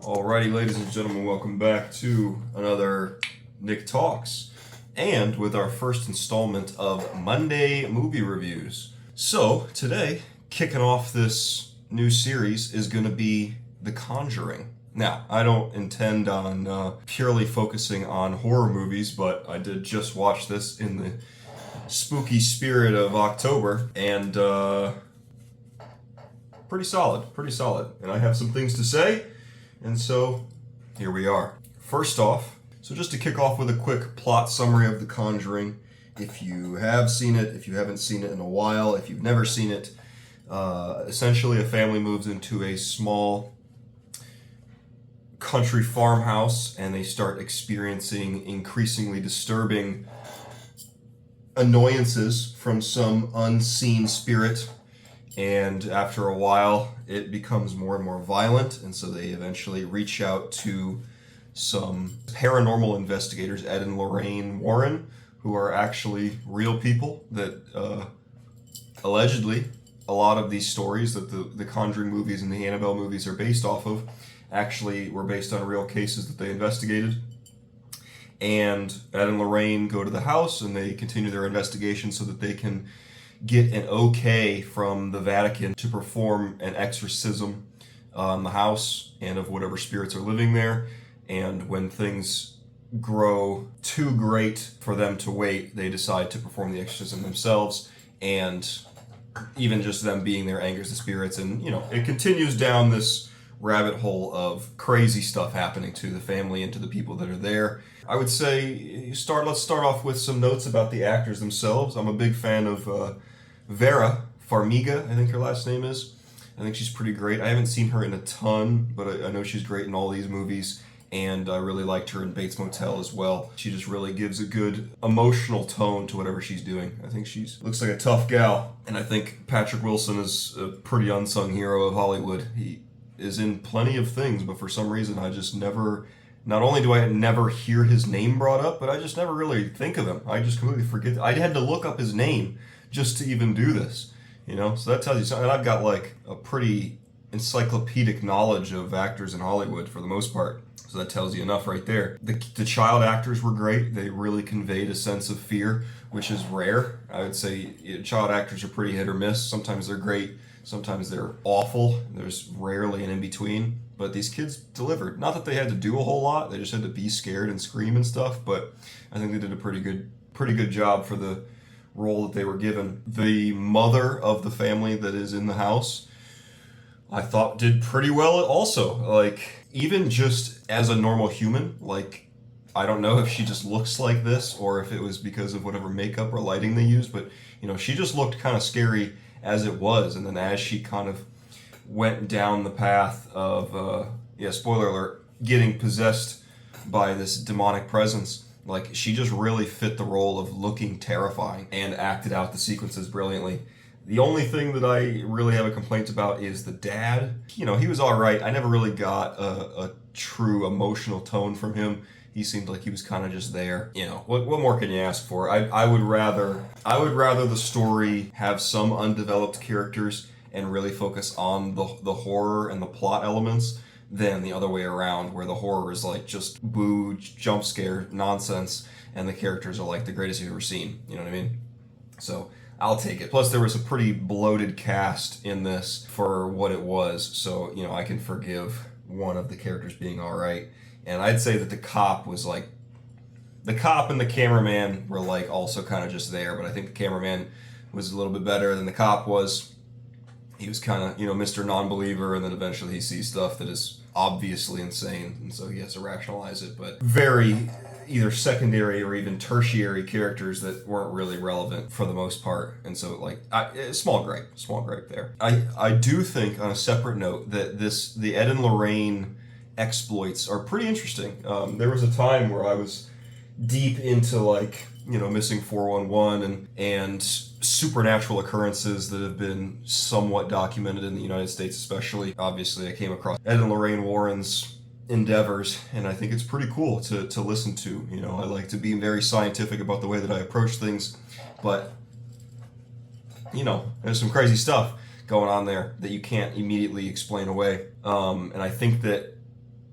Alrighty, ladies and gentlemen, welcome back to another Nick Talks, and with our first installment of Monday movie reviews. So, today, kicking off this new series is going to be The Conjuring. Now, I don't intend on purely focusing on horror movies, but I did just watch this in the spooky spirit of October, and pretty solid. And I have some things to say, and so here we are. First off, so just to kick off with a quick plot summary of The Conjuring. If you have seen it, if you haven't seen it in a while, if you've never seen it, essentially a family moves into a small country farmhouse and they start experiencing increasingly disturbing annoyances from some unseen spirit. And after a while, it becomes more and more violent, and so they eventually reach out to some paranormal investigators, Ed and Lorraine Warren, who are actually real people that allegedly a lot of these stories that the Conjuring movies and the Annabelle movies are based off of actually were based on real cases that they investigated. And Ed and Lorraine go to the house and they continue their investigation so that they can get an okay from the Vatican to perform an exorcism on the house and of whatever spirits are living there. And when things grow too great for them to wait, they decide to perform the exorcism themselves. And even just them being there angers the spirits. And, you know, it continues down this rabbit hole of crazy stuff happening to the family and to the people that are there. I would say let's start off with some notes about the actors themselves. I'm a big fan of Vera Farmiga, I think her last name is. I think she's pretty great. I haven't seen her in a ton, but I know she's great in all these movies, and I really liked her in Bates Motel as well. She just really gives a good emotional tone to whatever she's doing. I think she looks like a tough gal, and I think Patrick Wilson is a pretty unsung hero of Hollywood. He is in plenty of things, but for some reason I just never... Not only do I never hear his name brought up, but I just never really think of him. I just completely forget. I had to look up his name just to even do this, you know? So that tells you something. And I've got like a pretty encyclopedic knowledge of actors in Hollywood for the most part. So that tells you enough right there. The child actors were great. They really conveyed a sense of fear, which is rare. I would say child actors are pretty hit or miss. Sometimes they're great. Sometimes they're awful. There's rarely an in-between. But these kids delivered. Not that they had to do a whole lot. They just had to be scared and scream and stuff. But I think they did a pretty good job for the role that they were given. The mother of the family that is in the house, I thought did pretty well also. Like, even just as a normal human, like, I don't know if she just looks like this or if it was because of whatever makeup or lighting they used, but, you know, she just looked kind of scary as it was. And then as she kind of went down the path of, spoiler alert, getting possessed by this demonic presence, like, she just really fit the role of looking terrifying and acted out the sequences brilliantly. The only thing that I really have a complaint about is the dad. You know, he was all right. I never really got a true emotional tone from him. He seemed like he was kind of just there. You know, what more can you ask for? I would rather the story have some undeveloped characters and really focus on the horror and the plot elements than the other way around, where the horror is like just boo, jump scare nonsense, and the characters are like the greatest you've ever seen. You know what I mean? So I'll take it. Plus, there was a pretty bloated cast in this for what it was, so, you know, I can forgive one of the characters being all right. And I'd say that the cop and the cameraman were like also kind of just there, but I think the cameraman was a little bit better than the cop was. He was kind of, you know, Mr. Non-Believer, and then eventually he sees stuff that is obviously insane, and so he has to rationalize it. But very either secondary or even tertiary characters that weren't really relevant for the most part. And so, like, small gripe there. I do think, on a separate note, that the Ed and Lorraine exploits are pretty interesting. There was a time where I was deep into, like, you know, missing 411 and supernatural occurrences that have been somewhat documented in the United States, especially. Obviously, I came across Ed and Lorraine Warren's endeavors, and I think it's pretty cool to listen to. You know, I like to be very scientific about the way that I approach things, but, you know, there's some crazy stuff going on there that you can't immediately explain away. And I think that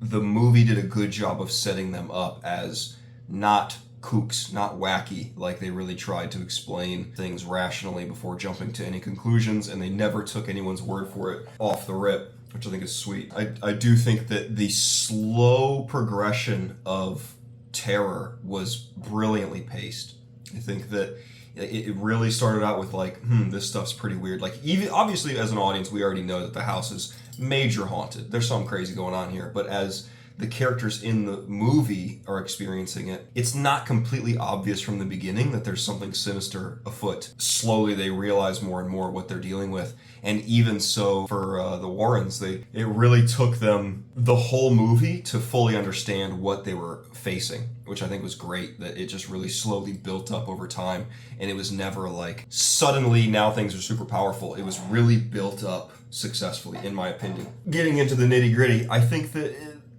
the movie did a good job of setting them up as not kooks, not wacky, like they really tried to explain things rationally before jumping to any conclusions, and they never took anyone's word for it off the rip, which I think is sweet. I do think that the slow progression of terror was brilliantly paced. I think that it really started out with like, this stuff's pretty weird. Like, even obviously as an audience, we already know that the house is major haunted. There's something crazy going on here. But as the characters in the movie are experiencing it, it's not completely obvious from the beginning that there's something sinister afoot. Slowly they realize more and more what they're dealing with. And even so, for the Warrens, it really took them the whole movie to fully understand what they were facing, which I think was great, that it just really slowly built up over time. And it was never like, suddenly now things are super powerful. It was really built up successfully, in my opinion. Getting into the nitty gritty, I think that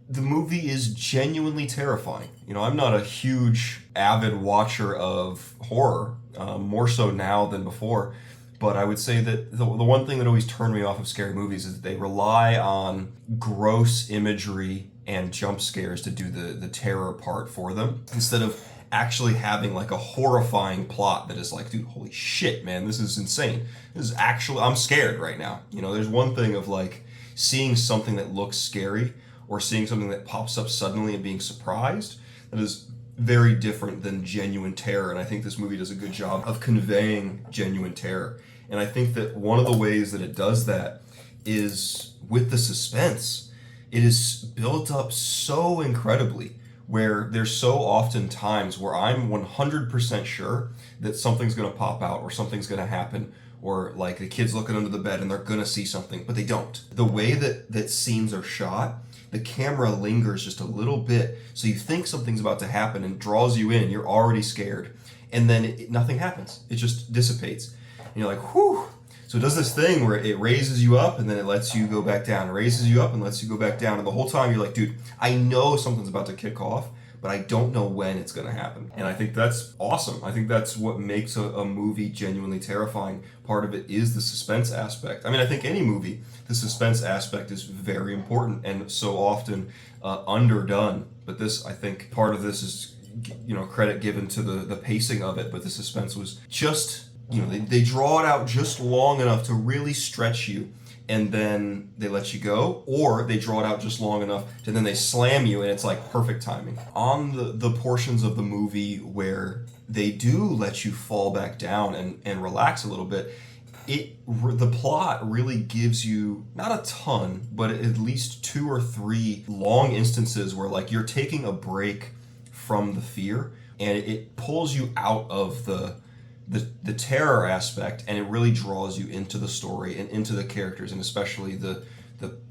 the movie is genuinely terrifying. You know, I'm not a huge avid watcher of horror, more so now than before. But I would say that the one thing that always turned me off of scary movies is that they rely on gross imagery and jump scares to do the terror part for them, instead of actually having like a horrifying plot that is like, dude, holy shit, man, this is insane. This is actually, I'm scared right now. You know, there's one thing of like seeing something that looks scary or seeing something that pops up suddenly and being surprised. That is very different than genuine terror, and I think this movie does a good job of conveying genuine terror. And I think that one of the ways that it does that is with the suspense. It is built up so incredibly, where there's so often times where I'm 100% sure that something's going to pop out or something's going to happen, or like the kid's looking under the bed and they're going to see something, but they don't. The way that scenes are shot, the camera lingers just a little bit, so you think something's about to happen and draws you in. You're already scared, and then nothing happens. It just dissipates, and you're like, whew. So it does this thing where it raises you up and then it lets you go back down. It raises you up and lets you go back down, and the whole time you're like, dude, I know something's about to kick off, but I don't know when it's going to happen. And I think that's awesome. I think that's what makes a movie genuinely terrifying. Part of it is the suspense aspect. I mean, I think any movie, the suspense aspect is very important and so often underdone. But this, I think part of this is, credit given to the pacing of it, but the suspense was just, they draw it out just long enough to really stretch you, and then they let you go, or they draw it out just long enough and then they slam you, and it's like perfect timing. On the portions of the movie where they do let you fall back down and relax a little bit, the plot really gives you not a ton, but at least 2 or 3 long instances where like you're taking a break from the fear, and it pulls you out of the terror aspect, and it really draws you into the story and into the characters, and especially the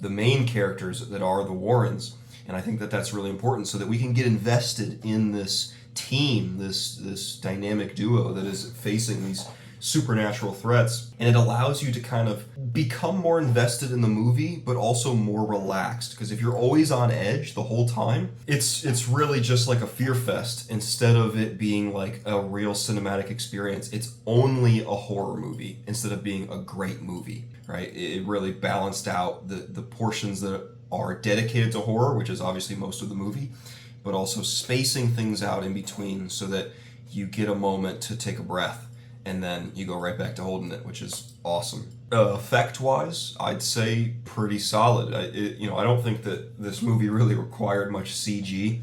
main characters that are the Warrens. And I think that that's really important, so that we can get invested in this team, this dynamic duo that is facing these supernatural threats. And it allows you to kind of become more invested in the movie, but also more relaxed, because if you're always on edge the whole time, it's really just like a fear fest instead of it being like a real cinematic experience. It's only a horror movie instead of being a great movie, right? It really balanced out the portions that are dedicated to horror, which is obviously most of the movie, but also spacing things out in between so that you get a moment to take a breath, and then you go right back to holding it, which is awesome. Effect-wise, I'd say pretty solid. I don't think that this movie really required much CG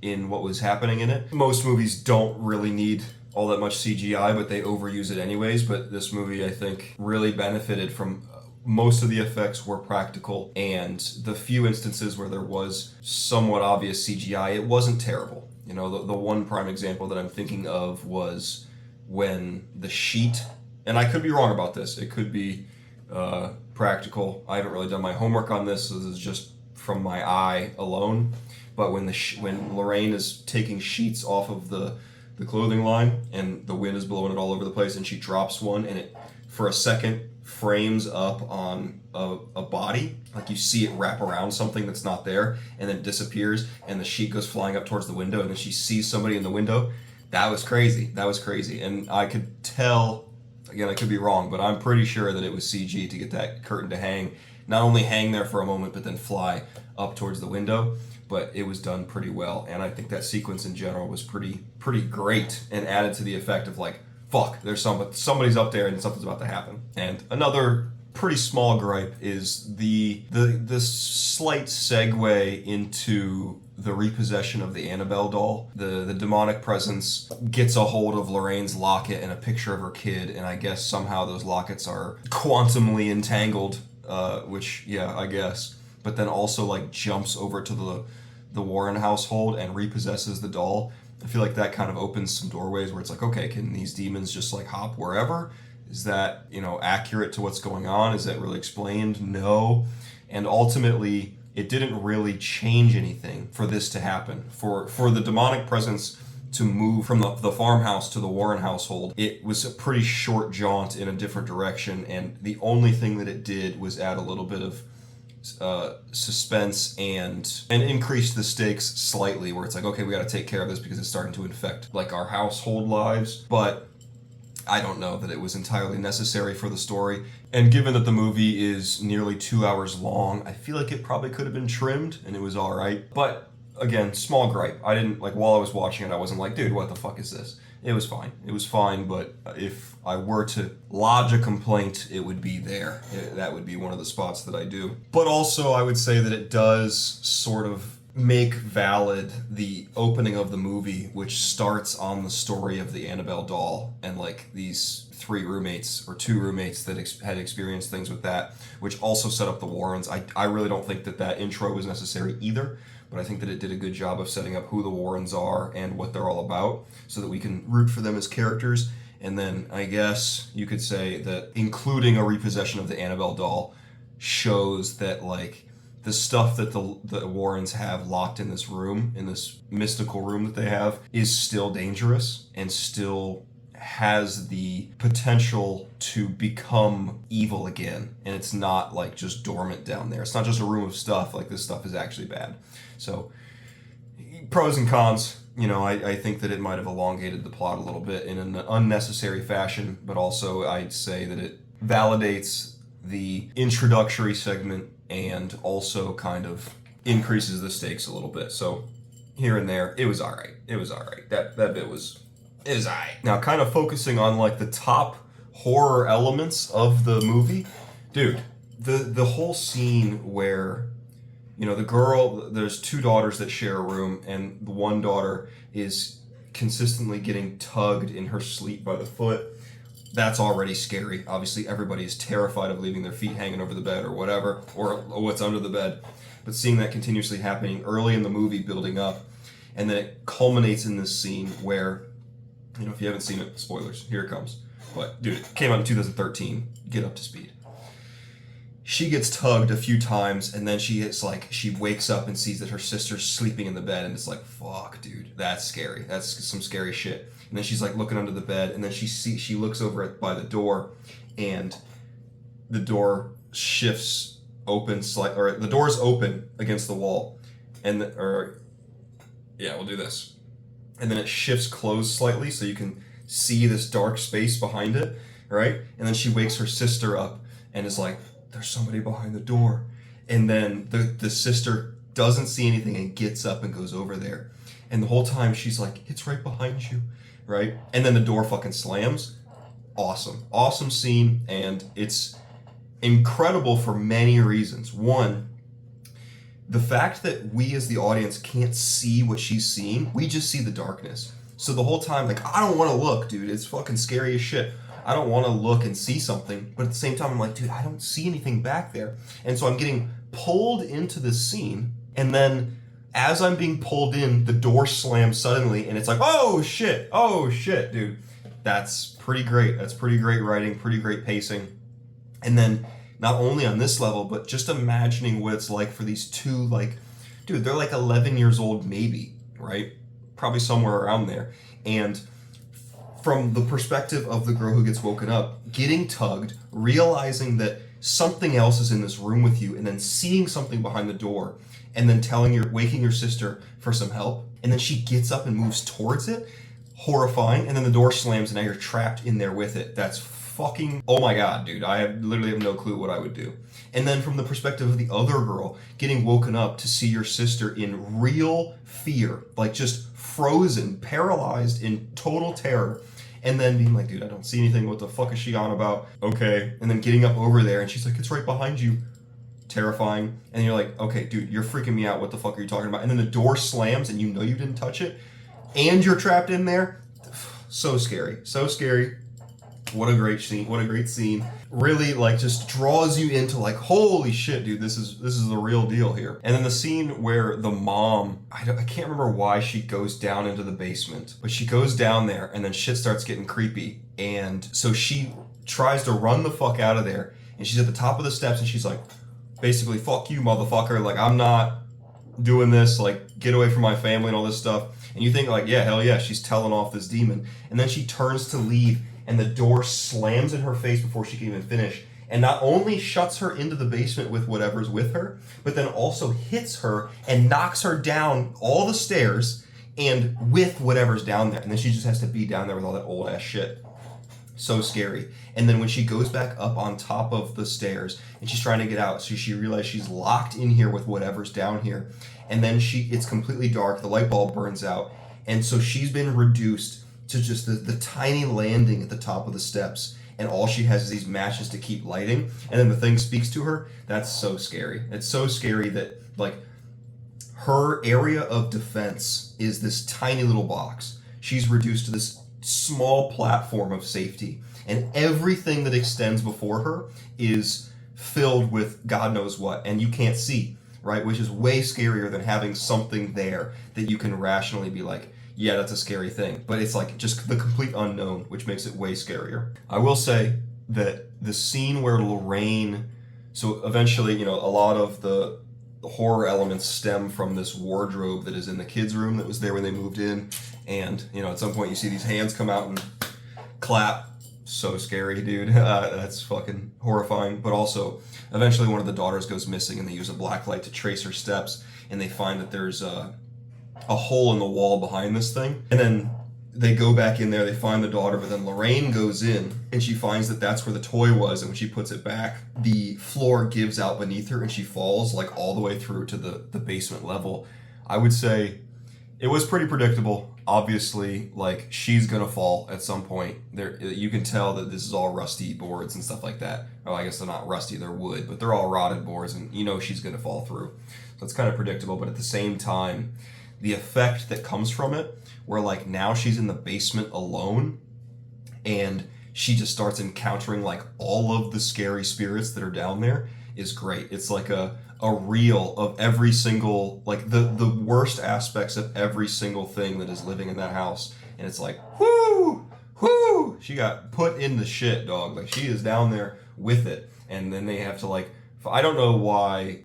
in what was happening in it. Most movies don't really need all that much CGI, but they overuse it anyways. But this movie, I think, really benefited from most of the effects were practical, and the few instances where there was somewhat obvious CGI, it wasn't terrible. The one prime example that I'm thinking of was when the sheet, and I could be wrong about this, it could be practical. I haven't really done my homework on this, so this is just from my eye alone. But when when Lorraine is taking sheets off of the clothing line, and the wind is blowing it all over the place, and she drops one, and it for a second frames up on a body, like you see it wrap around something that's not there, and then it disappears, and the sheet goes flying up towards the window, and then she sees somebody in the window. That was crazy. And I could tell, Again, I could be wrong, but I'm pretty sure that it was CG to get that curtain to hang. Not only hang there for a moment, but then fly up towards the window. But it was done pretty well, and I think that sequence in general was pretty great, and added to the effect of like, fuck, there's somebody's up there and something's about to happen. And another pretty small gripe is the slight segue into the repossession of the Annabelle doll. The demonic presence gets a hold of Lorraine's locket and a picture of her kid, and I guess somehow those lockets are quantumly entangled, which, yeah, I guess. But then also like jumps over to the Warren household and repossesses the doll. I feel like that kind of opens some doorways where it's like, okay, can these demons just like hop wherever? Is that, accurate to what's going on? Is that really explained? No. And ultimately, it didn't really change anything for this to happen. For the demonic presence to move from the farmhouse to the Warren household, it was a pretty short jaunt in a different direction, and the only thing that it did was add a little bit of suspense and increase the stakes slightly, where it's like, okay, we got to take care of this because it's starting to infect like our household lives. But I don't know that it was entirely necessary for the story. And given that the movie is nearly 2 hours long, I feel like it probably could have been trimmed and it was all right. But again, small gripe. I didn't, like, while I was watching it, I wasn't like, dude, what the fuck is this? It was fine. It was fine, but if I were to lodge a complaint, it would be there. That would be one of the spots that I do. But also, I would say that it does sort of make valid the opening of the movie, which starts on the story of the Annabelle doll and like these 2 roommates that had experienced things with that, which also set up the Warrens. I really don't think that intro was necessary either, but I think that it did a good job of setting up who the Warrens are and what they're all about so that we can root for them as characters. And then I guess you could say that including a repossession of the Annabelle doll shows that like the stuff that the Warrens have locked in this room, in this mystical room that they have, is still dangerous and still has the potential to become evil again. And it's not like just dormant down there. It's not just a room of stuff. Like, this stuff is actually bad. So, pros and cons. I think that it might have elongated the plot a little bit in an unnecessary fashion, but also I'd say that it validates the introductory segment and also kind of increases the stakes a little bit. So here and there, it was all right. That bit was all right. Now, kind of focusing on like the top horror elements of the movie, dude, the whole scene where, the girl, there's 2 daughters that share a room, and the one daughter is consistently getting tugged in her sleep by the foot. That's already scary. Obviously, everybody is terrified of leaving their feet hanging over the bed or whatever, or what's under the bed. But seeing that continuously happening early in the movie, building up, and then it culminates in this scene where, if you haven't seen it, spoilers, here it comes. But, dude, it came out in 2013. Get up to speed. She gets tugged a few times, and then she wakes up and sees that her sister's sleeping in the bed, and it's like, fuck, dude, that's scary. That's some scary shit. And then she's like looking under the bed, and then she looks over by the door, and the door shifts open or the door's open against the wall, we'll do this, and then it shifts closed slightly so you can see this dark space behind it, right? And then she wakes her sister up and is like, there's somebody behind the door. And then the sister doesn't see anything and gets up and goes over there. And the whole time she's like, it's right behind you, right? And then the door fucking slams. Awesome scene, and it's incredible for many reasons. One, the fact that we as the audience can't see what she's seeing, we just see the darkness. So the whole time, like, I don't want to look, dude. It's fucking scary as shit. I don't want to look and see something, but at the same time, I'm like, dude, I don't see anything back there. And so I'm getting pulled into this scene, and then as I'm being pulled in, the door slams suddenly, and it's like, oh shit, dude. That's pretty great. That's pretty great writing, pretty great pacing. And then not only on this level, but just imagining what it's like for these 2, like, dude, they're like 11 years old maybe, right? Probably somewhere around there. And from the perspective of the girl who gets woken up, getting tugged, realizing that something else is in this room with you, and then seeing something behind the door, and then waking your sister for some help, and then she gets up and moves towards it, horrifying, and then the door slams and now you're trapped in there with it. That's fucking, oh my god, dude, literally have no clue what I would do. And then from the perspective of the other girl, getting woken up to see your sister in real fear, like just frozen, paralyzed in total terror, and then being like, dude, I don't see anything, what the fuck is she on about? Okay. And then getting up over there, and she's like, it's right behind you. Terrifying. And you're like, okay, dude, you're freaking me out, what the fuck are you talking about? And then the door slams, and you know you didn't touch it, and you're trapped in there. So scary. So scary. What a great scene. What a great scene. Really, like, just draws you into, like, holy shit, dude, this is the real deal here. And then the scene where the mom, I can't remember why she goes down into the basement, but she goes down there, and then shit starts getting creepy. And so she tries to run the fuck out of there, and she's at the top of the steps, and she's like, basically, fuck you, motherfucker. Like, I'm not doing this. Like, get away from my family and all this stuff. And you think, like, yeah, hell yeah, she's telling off this demon. And then she turns to leave, and the door slams in her face before she can even finish. And not only shuts her into the basement with whatever's with her, but then also hits her and knocks her down all the stairs and with whatever's down there. And then she just has to be down there with all that old ass shit. So scary. And then when she goes back up on top of the stairs and she's trying to get out, so she realizes she's locked in here with whatever's down here. And then it's completely dark, the light bulb burns out. And so she's been reduced to just the tiny landing at the top of the steps. And all she has is these matches to keep lighting. And then the thing speaks to her. That's so scary. It's so scary that, like, her area of defense is this tiny little box. She's reduced to this small platform of safety, and everything that extends before her is filled with God knows what, and you can't see, right? Which is way scarier than having something there that you can rationally be like, yeah, that's a scary thing. But it's like just the complete unknown, which makes it way scarier. I will say that the scene where Lorraine, so eventually, you know, a lot of the horror elements stem from this wardrobe that is in the kids' room that was there when they moved in. And, you know, at some point you see these hands come out and clap. So scary, dude. That's fucking horrifying. But also, eventually one of the daughters goes missing, and they use a black light to trace her steps, and they find that there's a hole in the wall behind this thing. And then they go back in there, they find the daughter, but then Lorraine goes in, and she finds that that's where the toy was, and when she puts it back, the floor gives out beneath her, and she falls, like, all the way through to the basement level. I would say it was pretty predictable. Obviously, like, she's gonna fall at some point. There, you can tell that this is all rusty boards and stuff like that. Oh, I guess they're not rusty, they're wood, but they're all rotted boards, and you know she's gonna fall through. So it's kind of predictable, but at the same time, the effect that comes from it, where, like, now she's in the basement alone, and she just starts encountering, like, all of the scary spirits that are down there, is great. It's like a reel of every single, like, the worst aspects of every single thing that is living in that house. And it's like, whoo, she got put in the shit, dog. Like, she is down there with it. And then they have to, like, I don't know why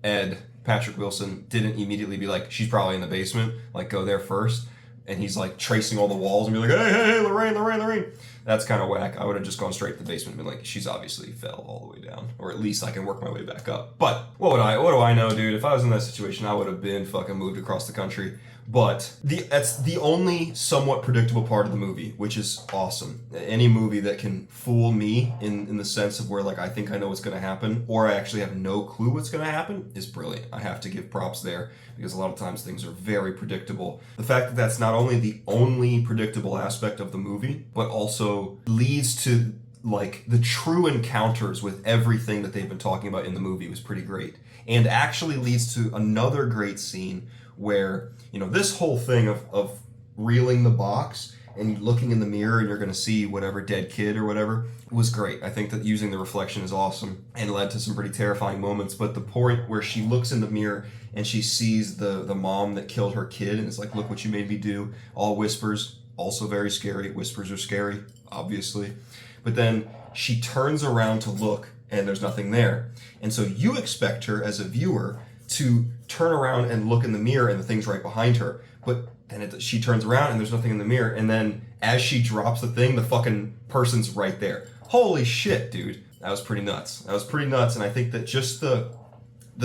Patrick Wilson didn't immediately be like, she's probably in the basement, like, go there first. And he's, like, tracing all the walls and be like, hey, Lorraine. That's kind of whack. I would have just gone straight to the basement and been like, she's obviously fell all the way down. Or at least I can work my way back up. But what do I know, dude? If I was in that situation, I would have been fucking moved across the country. But that's the only somewhat predictable part of the movie, which is awesome. Any movie that can fool me in the sense of where, like, I think I know what's going to happen, or I actually have no clue what's going to happen, is brilliant. I have to give props there, because a lot of times things are very predictable. The fact that that's not only the only predictable aspect of the movie, but also leads to, like, the true encounters with everything that they've been talking about in the movie was pretty great. And actually leads to another great scene where, you know, this whole thing of reeling the box and looking in the mirror and you're going to see whatever dead kid or whatever was great. I think that using the reflection is awesome and led to some pretty terrifying moments. But the point where she looks in the mirror and she sees the mom that killed her kid and it's like, look what you made me do. All whispers, also very scary. Whispers are scary, obviously. But then she turns around to look and there's nothing there. And so you expect her as a viewer to turn around and look in the mirror and the thing's right behind her. But then she turns around and there's nothing in the mirror. And then as she drops the thing, the fucking person's right there. Holy shit, dude. That was pretty nuts. And I think that just the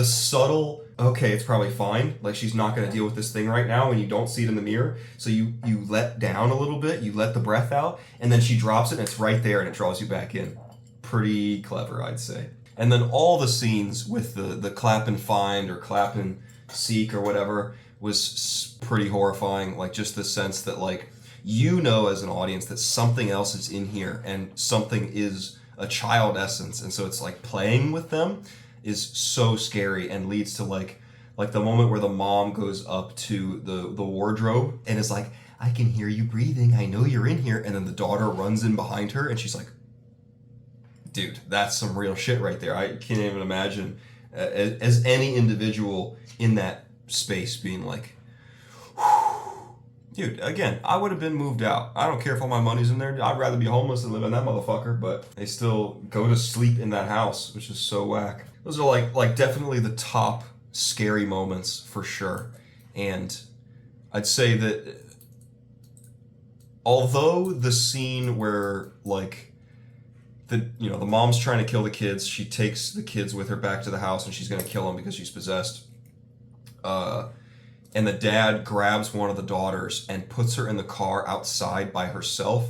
subtle, okay, it's probably fine. Like, she's not going to deal with this thing right now and you don't see it in the mirror. So you let down a little bit, you let the breath out, and then she drops it and it's right there and it draws you back in. pretty clever, I'd say. And then all the scenes with the clap and find or clap and seek or whatever was pretty horrifying. Like just the sense that like, you know, as an audience that something else is in here and something is a child essence. And so it's like playing with them is so scary and leads to like the moment where the mom goes up to the wardrobe and is like, I can hear you breathing. I know you're in here. And then the daughter runs in behind her and she's like, dude, that's some real shit right there. I can't even imagine as any individual in that space being like, dude, again, I would have been moved out. I don't care if all my money's in there. I'd rather be homeless than live in that motherfucker. But they still go to sleep in that house, which is so whack. Those are like definitely the top scary moments for sure. And I'd say that although the scene where like the mom's trying to kill the kids, she takes the kids with her back to the house and she's going to kill them because she's possessed. And the dad grabs one of the daughters and puts her in the car outside by herself.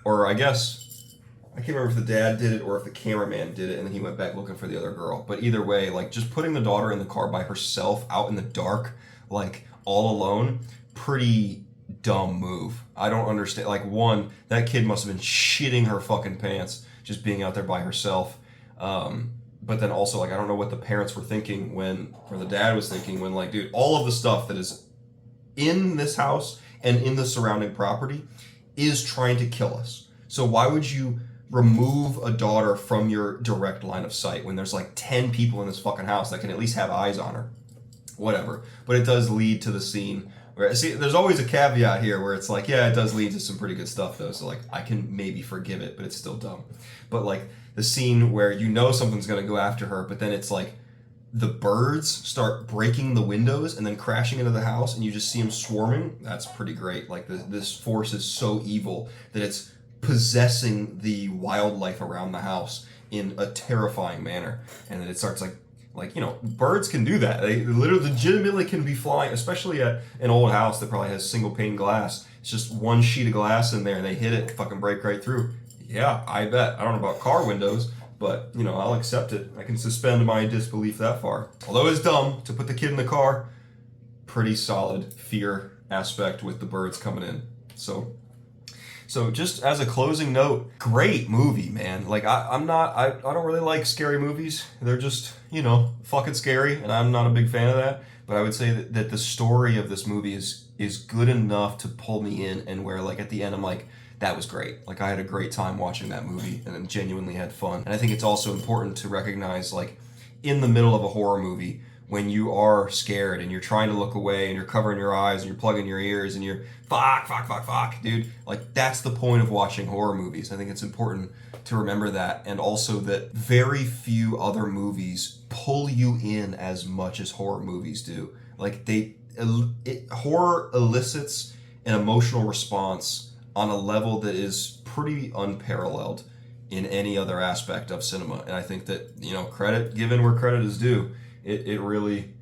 Or I guess, I can't remember if the dad did it or if the cameraman did it and then he went back looking for the other girl. But either way, like just putting the daughter in the car by herself out in the dark, like all alone, pretty dumb move. I don't understand. Like one, that kid must have been shitting her fucking pants just being out there by herself. But then also, like, I don't know what the parents were thinking or the dad was thinking when, like, dude, all of the stuff that is in this house and in the surrounding property is trying to kill us. So why would you remove a daughter from your direct line of sight when there's like 10 people in this fucking house that can at least have eyes on her? Whatever. But it does lead to the scene where, see, there's always a caveat here where it's like, yeah, it does lead to some pretty good stuff though. So like, I can maybe forgive it, but it's still dumb. But like, the scene where you know something's going to go after her, but then it's like the birds start breaking the windows and then crashing into the house and you just see them swarming. That's pretty great. Like this force is so evil that it's possessing the wildlife around the house in a terrifying manner. And then it starts like, you know, birds can do that. They literally legitimately can be flying, especially at an old house that probably has single pane glass. It's just one sheet of glass in there and they hit it and fucking break right through. Yeah, I bet. I don't know about car windows, but, you know, I'll accept it. I can suspend my disbelief that far. Although it's dumb to put the kid in the car, pretty solid fear aspect with the birds coming in. So just as a closing note, great movie, man. Like, I don't really like scary movies. They're just, you know, fucking scary, and I'm not a big fan of that. But I would say that the story of this movie is good enough to pull me in and where, like, at the end I'm like, that was great. Like, I had a great time watching that movie and genuinely had fun. And I think it's also important to recognize, like, in the middle of a horror movie, when you are scared and you're trying to look away and you're covering your eyes and you're plugging your ears and you're fuck, dude. Like, that's the point of watching horror movies. I think it's important to remember that. And also that very few other movies pull you in as much as horror movies do. Like, horror elicits an emotional response on a level that is pretty unparalleled in any other aspect of cinema. And I think that, you know, credit given where credit is due, it really,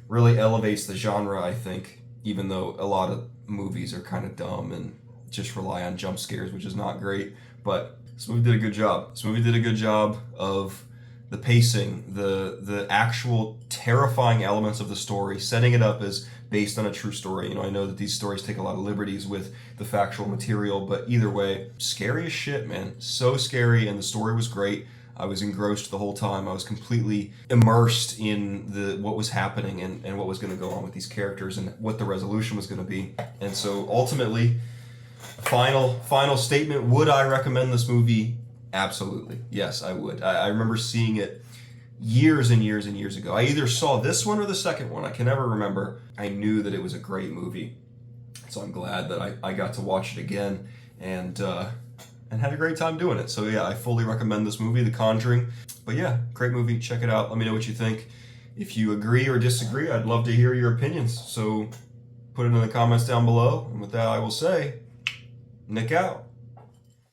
really elevates the genre, I think, even though a lot of movies are kind of dumb and just rely on jump scares, which is not great. But this movie did a good job. This movie did a good job of the pacing, the actual terrifying elements of the story, setting it up as based on a true story. You know, I know that these stories take a lot of liberties with the factual material, but either way, scary as shit, man. So scary, and the story was great. I was engrossed the whole time. I was completely immersed in what was happening and what was going to go on with these characters and what the resolution was going to be. And so ultimately, final statement, would I recommend this movie? Absolutely. Yes, I would. I remember seeing it years and years and years ago. I either saw this one or the second one. I can never remember. I knew that it was a great movie. So I'm glad that I got to watch it again and had a great time doing it. So yeah, I fully recommend this movie, The Conjuring. But yeah, great movie. Check it out. Let me know what you think. If you agree or disagree, I'd love to hear your opinions. So put it in the comments down below. And with that, I will say, Nick out.